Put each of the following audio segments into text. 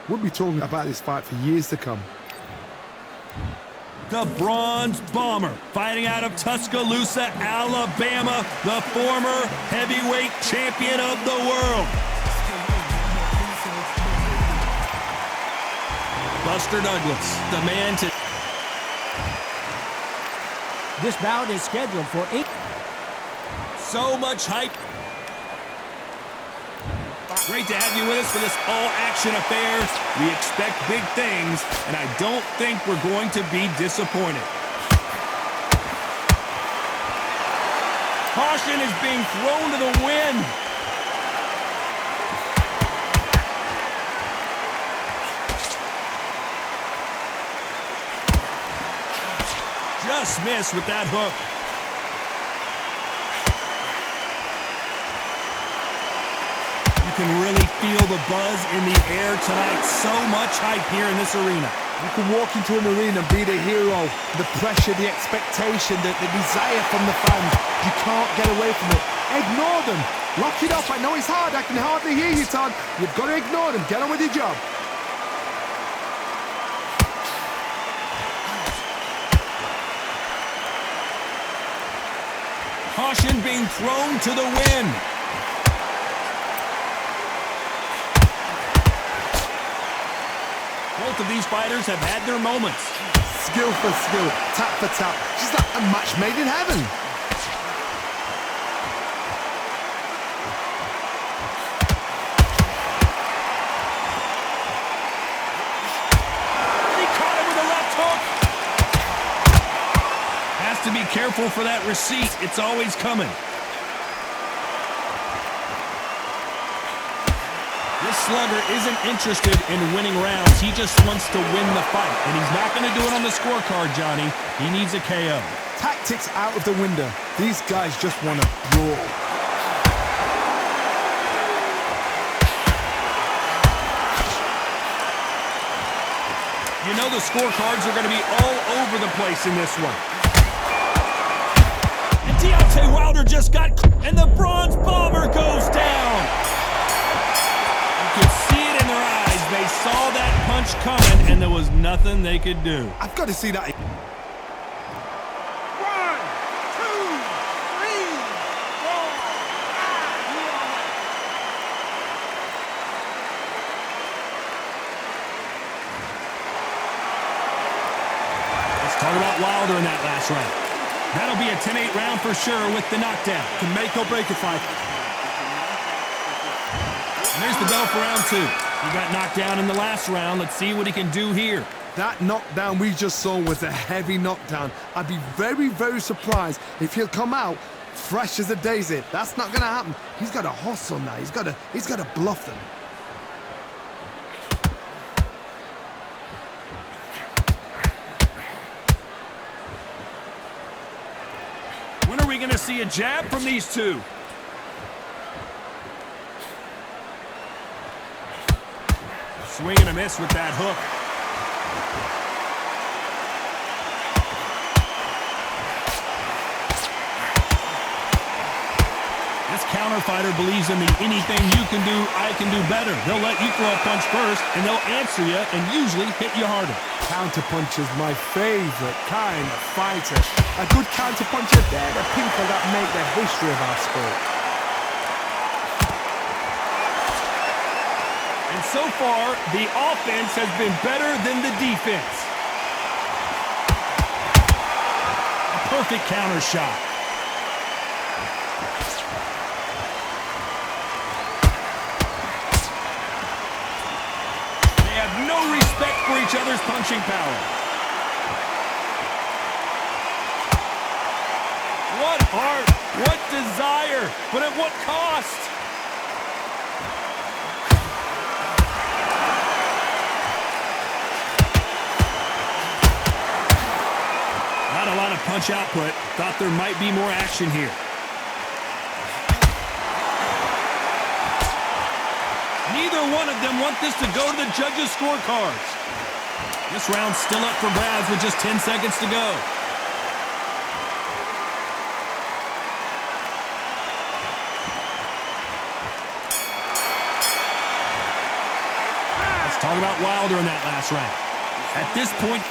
We'll be talking about this fight for years to come. The Bronze Bomber, fighting out of Tuscaloosa, Alabama, the former heavyweight champion of the world. Buster Douglas, the man to... This bout is scheduled for 8. So much hype. Great to have you with us for this all-action affair. We expect big things, and I don't think we're going to be disappointed. Caution is being thrown to the wind. Just missed with that hook. You can really feel the buzz in the air tonight. So much hype here in this arena. You can walk into an arena and be the hero. The pressure, the expectation, the desire from the fans. You can't get away from it. Ignore them. Lock it up. I know it's hard. I can hardly hear you, Todd. You've got to ignore them. Get on with your job. Caution being thrown to the wind. Both of these fighters have had their moments. Skill for skill, tap for tap. Just like a match made in heaven. He caught him with a left hook. Has to be careful for that receipt. It's always coming. This slugger isn't interested in winning rounds. He just wants to win the fight. And he's not going to do it on the scorecard, Johnny. He needs a KO. Tactics out of the window. These guys just want to brawl. You know the scorecards are going to be all over the place in this one. And Deontay Wilder just got... And the Bronze Bomber goes down. You could see it in their eyes. They saw that punch coming, and there was nothing they could do. I've got to see that. 1, 2, 3, 4. Let's talk about Wilder in that last round. That'll be a 10-8 round for sure with the knockdown. Can make or break a fight. And there's the bell for round 2. He got knocked down in the last round. Let's see what he can do here. That knockdown we just saw was a heavy knockdown. I'd be very, very surprised if he'll come out fresh as a daisy. That's not going to happen. He's got to hustle now. He's got to bluff them. When are we going to see a jab from these two? Swing and a miss with that hook. This counter fighter believes in the anything you can do, I can do better. They'll let you throw a punch first, and they'll answer you and usually hit you harder. Counter punch is my favorite kind of fighter. A good counter puncher, they're the people that make the history of our sport. And so far, the offense has been better than the defense. A perfect counter shot. They have no respect for each other's punching power. What heart, what desire, but at what cost? Not a lot of punch output. Thought there might be more action here. Neither one of them want this to go to the judges' scorecards. This round's still up for grabs with just 10 seconds to go. Talk about Wilder in that last round. At this point,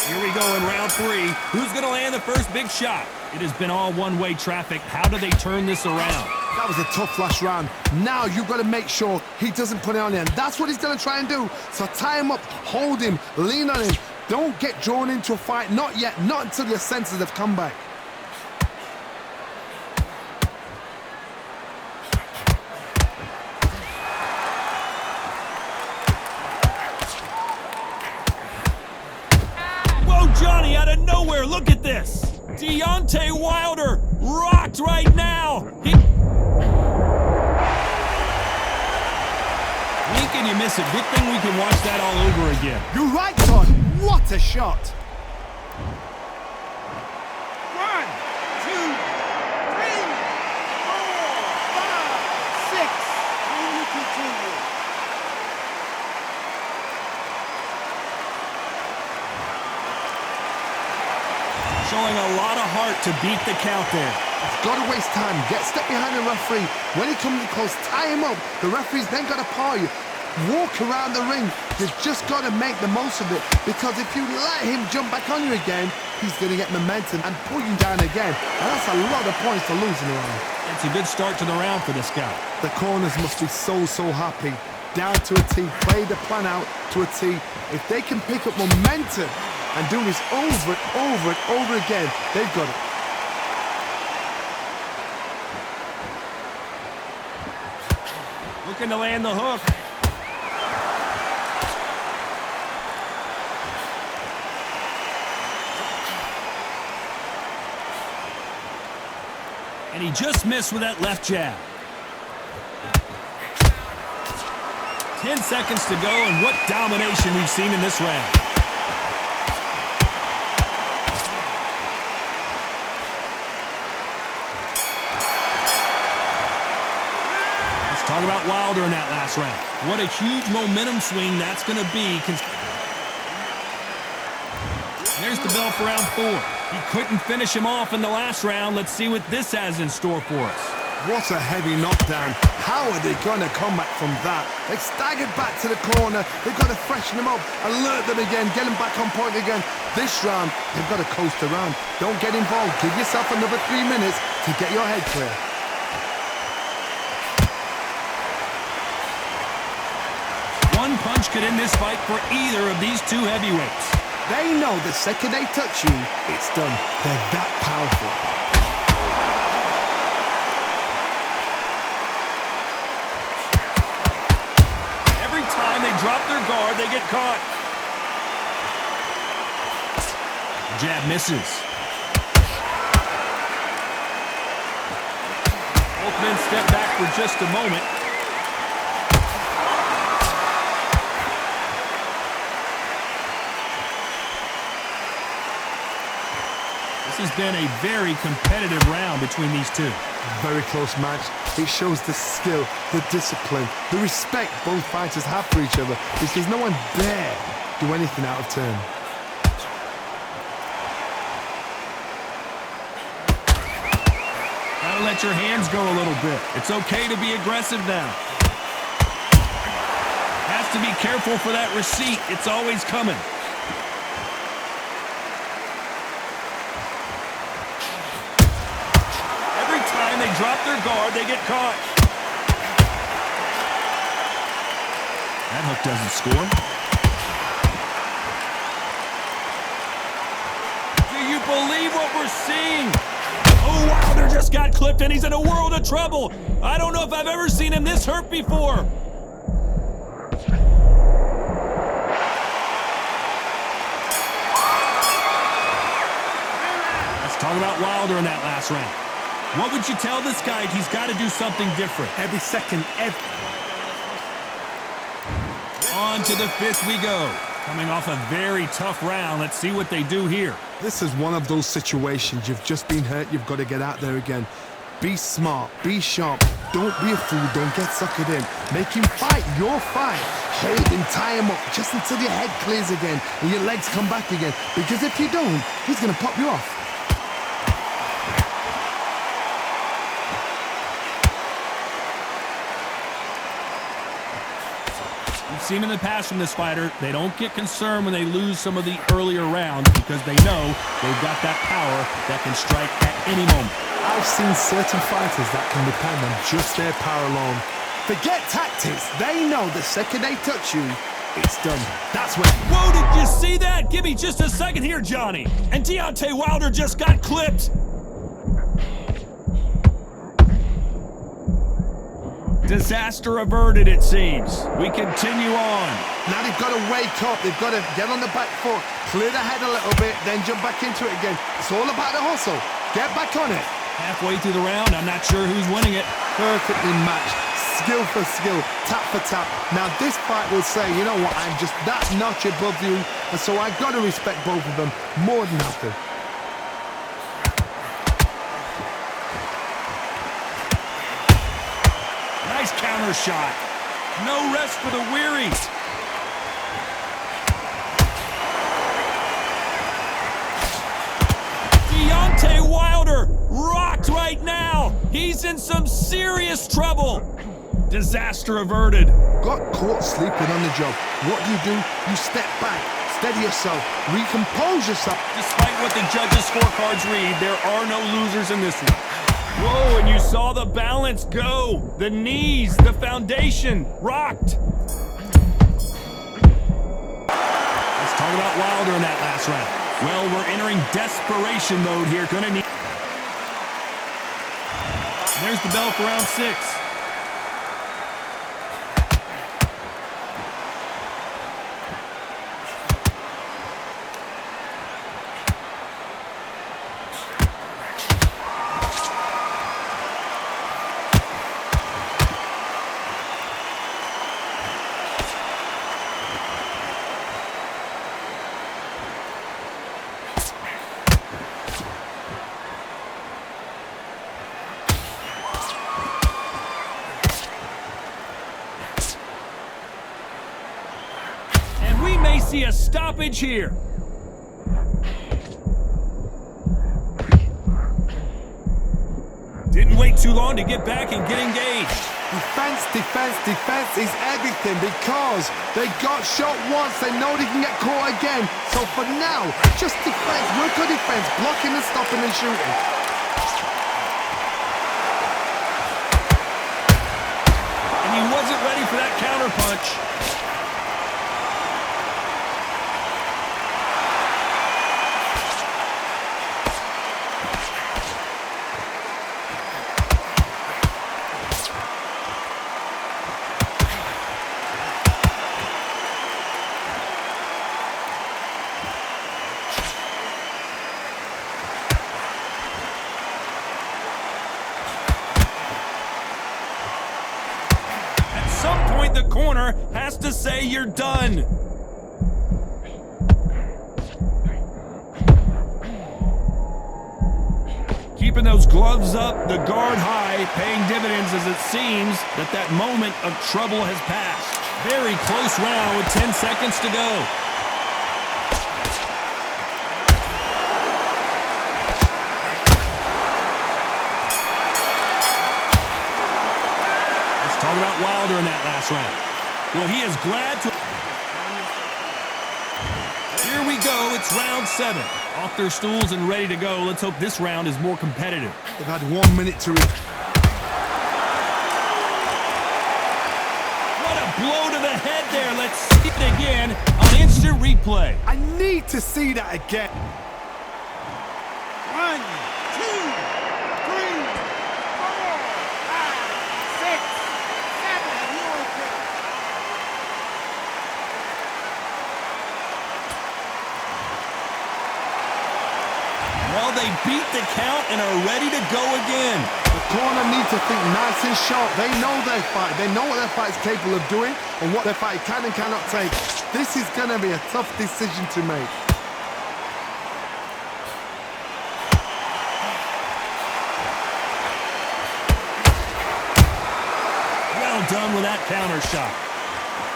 here we go in round 3. Who's going to land the first big shot? It has been all one-way traffic. How do they turn this around? That was a tough last round. Now you've got to make sure he doesn't put it on you. And that's what he's going to try and do. So tie him up, hold him, lean on him. Don't get drawn into a fight. Not yet. Not until your senses have come back. Johnny out of nowhere, look at this! Deontay Wilder rocked right now! Blink and you miss it. Good thing we can watch that all over again. You're right, Todd. What a shot! 1, 2, 3, 4, 5, 6. Only continue. Showing a lot of heart to beat the count there. Got to waste time. Get step behind the referee. When he comes in close, tie him up. The referee's then got to paw you. Walk around the ring. You've just got to make the most of it. Because if you let him jump back on you again, he's going to get momentum and pull you down again. And that's a lot of points to lose in a round. It's a good start to the round for this guy. The corners must be so happy. Down to a T. Play the plan out to a T. If they can pick up momentum and do this over and over and over again, they've got it. Looking to land the hook. And he just missed with that left jab. 10 seconds to go, and what domination we've seen in this round. Talk about Wilder in that last round. What a huge momentum swing that's going to be. There's the bell for round 4. He couldn't finish him off in the last round. Let's see what this has in store for us. What a heavy knockdown. How are they going to come back from that? They staggered back to the corner. They've got to freshen them up, alert them again, get them back on point again. This round, they've got to coast around. Don't get involved. Give yourself another 3 minutes to get your head clear. One punch could end this fight for either of these two heavyweights. They know the second they touch you, it's done. They're that powerful. Every time they drop their guard, they get caught. Jab misses. Both men step back for just a moment. This has been a very competitive round between these two. Very close match. It shows the skill, the discipline, the respect both fighters have for each other, because no one dare do anything out of turn. Gotta let your hands go a little bit. It's okay to be aggressive now. Has to be careful for that receipt. It's always coming. They drop their guard, they get caught. That hook doesn't score. Do you believe what we're seeing? Oh, Wilder just got clipped and he's in a world of trouble. I don't know if I've ever seen him this hurt before. Let's talk about Wilder in that last round. What would you tell this guy? He's got to do something different. Every second, On to the 5th we go. Coming off a very tough round. Let's see what they do here. This is one of those situations. You've just been hurt. You've got to get out there again. Be smart. Be sharp. Don't be a fool. Don't get suckered in. Make him fight your fight. Hold him, tie him up just until your head clears again and your legs come back again. Because if you don't, he's going to pop you off. We've seen in the past from this fighter, they don't get concerned when they lose some of the earlier rounds because they know they've got that power that can strike at any moment. I've seen certain fighters that can depend on just their power alone. Forget tactics. They know the second they touch you, it's done. That's when. Whoa, did you see that? Give me just a second here, Johnny. And Deontay Wilder just got clipped. Disaster averted, it seems. We continue on. Now they've got to wake up. They've got to get on the back foot, clear the head a little bit, then jump back into it again. It's all about the hustle. Get back on it. Halfway through the round, I'm not sure who's winning it. Perfectly matched. Skill for skill, tap for tap. Now this fight will say, you know what, I'm just that notch above you, and so I've got to respect both of them more than have to. Nice counter shot. No rest for the weary. Deontay Wilder rocked right now. He's in some serious trouble. Disaster averted. Got caught sleeping on the job. What do? You step back, steady yourself, recompose yourself. Despite what the judges' scorecards read, there are no losers in this one. Whoa, and you saw the balance go. The knees, the foundation, rocked. Let's talk about Wilder in that last round. Well, we're entering desperation mode here. Gonna need. There's the bell for round 6. See a stoppage here. Didn't wait too long to get back and get engaged. Defense, defense, defense is everything because they got shot once, they know they can get caught again. So for now, just defense, work on defense, blocking and stopping and shooting. And he wasn't ready for that counter punch. The corner has to say you're done. Keeping those gloves up, the guard high, paying dividends as it seems that moment of trouble has passed. Very close round with 10 seconds to go. Talk about Wilder in that last round. Well, he is glad to... Here we go. It's round 7. Off their stools and ready to go. Let's hope this round is more competitive. They've had 1 minute to read. What a blow to the head there. Let's see it again on instant replay. I need to see that again. 1, 2, 3, 4, 5, 6, 7. You okay? Well, they beat the count and are ready to go again. The corner need to think nice and sharp. They know their fight. They know what their fight's capable of doing and what their fight can and cannot take. This is going to be a tough decision to make. Well done with that counter shot.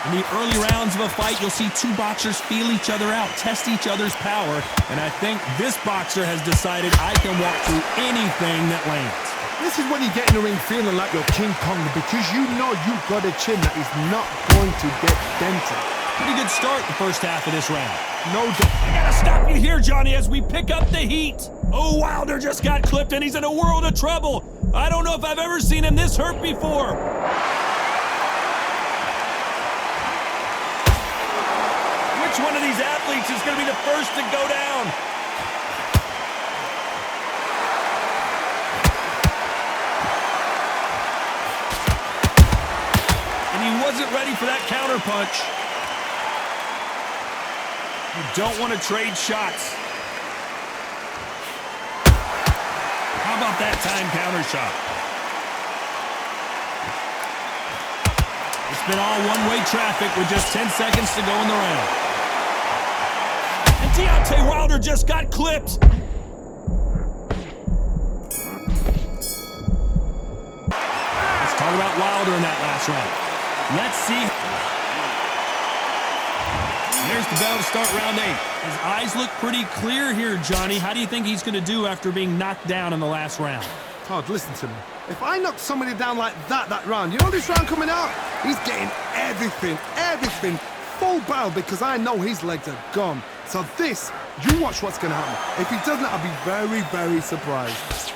In the early rounds of a fight, you'll see two boxers feel each other out, test each other's power, and I think this boxer has decided I can walk through anything that lands. This is when you get in the ring feeling like you're King Kong because you know you've got a chin that is not going to get dented. Pretty good start the first half of this round. No doubt. I gotta stop you here, Johnny, as we pick up the heat. Oh, Wilder just got clipped and he's in a world of trouble. I don't know if I've ever seen him this hurt before. Which one of these athletes is going to be the first to go down? And he wasn't ready for that counter punch. You don't want to trade shots. How about that time counter shot? It's been all one-way traffic with just 10 seconds to go in the round. And Deontay Wilder just got clipped. Let's talk about Wilder in that last round. Let's see. There's the bell to start round 8. His eyes look pretty clear here, Johnny. How do you think he's going to do after being knocked down in the last round? Todd, listen to me. If I knock somebody down like that round, you know this round coming out? He's getting everything, full barrel because I know his legs are gone. So this, you watch what's going to happen. If he doesn't, I'll be very, very surprised.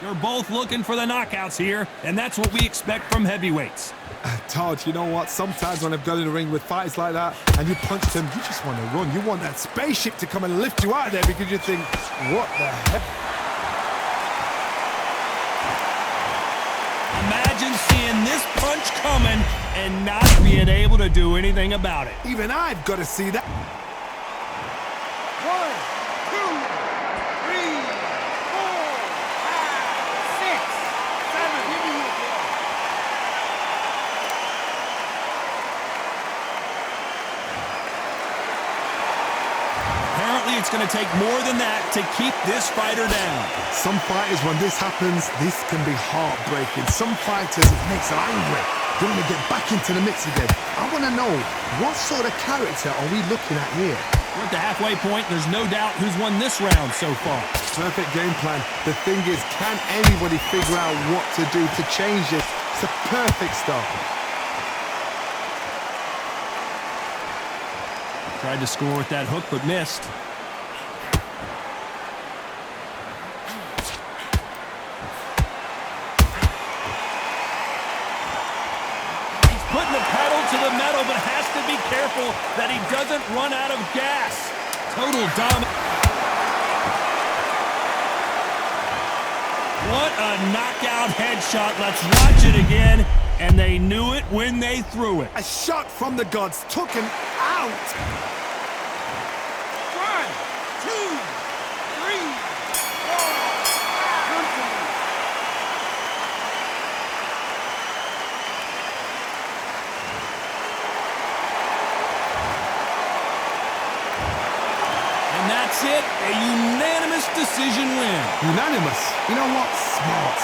You're both looking for the knockouts here, and that's what we expect from heavyweights. Todd, you know what? Sometimes when I've got in the ring with fights like that and you punch them, you just want to run. You want that spaceship to come and lift you out of there because you think, what the heck? Imagine seeing this punch coming and not being able to do anything about it. Even I've got to see that. 1, 2, 3, 4, 5, 6, 7. Give me your ball. Apparently, it's going to take more than that to keep this fighter down. Some fighters, when this happens, this can be heartbreaking. Some fighters, it makes them angry. They want to get back into the mix again. I want to know, what sort of character are we looking at here? We're at the halfway point. There's no doubt who's won this round so far. Perfect game plan. The thing is, can anybody figure out what to do to change this? It's a perfect start. Tried to score with that hook, but missed. He's putting the pedal to the metal, but has to be careful that he doesn't run out of gas. Total dominance. What a knockout headshot. Let's watch it again. And they knew it when they threw it. A shot from the gods took him out. 1, 2, 3, 4, 5. And that's it, a unanimous decision win. Unanimous. You know what? Smart.